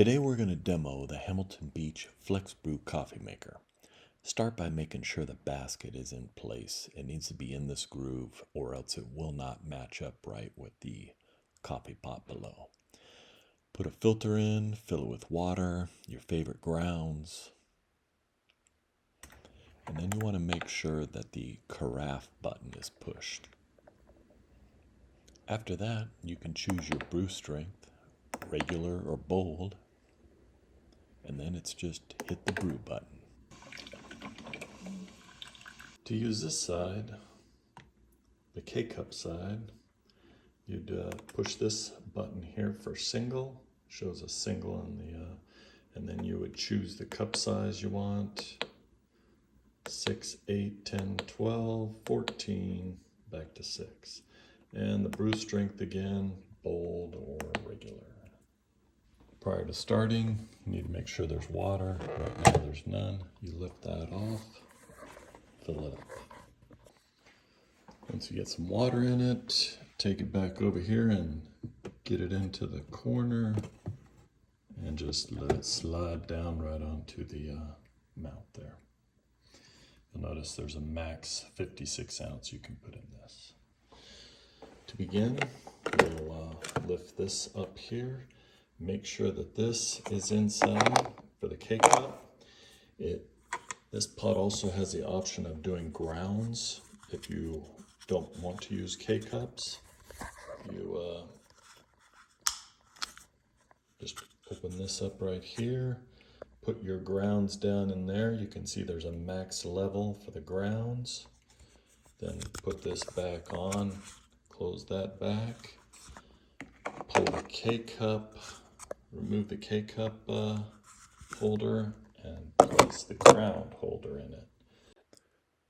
Today we're going to demo the Hamilton Beach FlexBrew coffee maker. Start by making sure the basket is in place. It needs to be in this groove or else it will not match up right with the coffee pot below. Put a filter in, fill it with water, your favorite grounds. And then you want to make sure that the carafe button is pushed. After that, you can choose your brew strength, regular or bold, and then it's just hit the brew button. To use this side, the K-cup side, you'd push this button here for single, shows a single on the, and then you would choose the cup size you want, 6, 8, 10, 12, 14, back to 6. And the brew strength again, bold or regular. Prior to starting, you need to make sure there's water. Right now there's none. You lift that off, fill it up. Once you get some water in it, take it back over here and get it into the corner and just let it slide down right onto the mount there. You'll notice there's a max 56 ounce you can put in this. To begin, we'll lift this up here. Make sure that this is inside for the K-cup. This pot also has the option of doing grounds. If you don't want to use K-cups, you just open this up right here. Put your grounds down in there. You can see there's a max level for the grounds. Then put this back on. Close that back, pull the K-cup, remove the K-cup holder, and place the crown holder in it.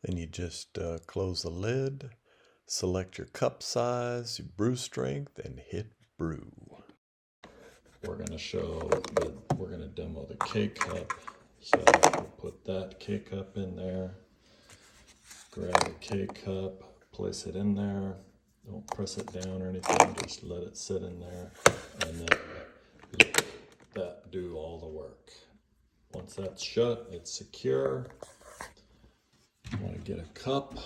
Then you just close the lid, select your cup size, your brew strength, and hit brew. We're going to demo the K-cup, so we'll put that K-cup in there, grab the K-cup, place it in there. Don't press it down or anything, just let it sit in there and then let that do all the work. Once that's shut, it's secure. You want to get a cup.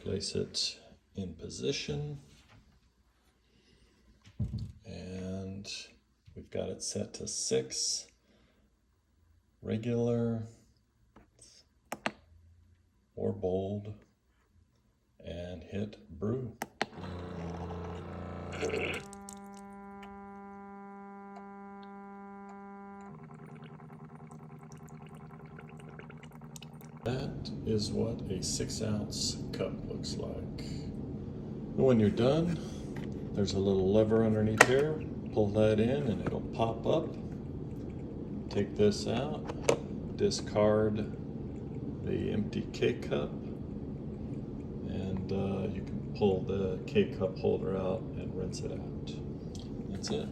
Place it in position. And we've got it set to 6, regular, or bold, and hit brew. That is what a 6-ounce cup looks like. And when you're done, there's a little lever underneath here. Pull that in and it'll pop up. Take this out, discard the empty K-cup, and you can pull the K-cup holder out and rinse it out. That's it.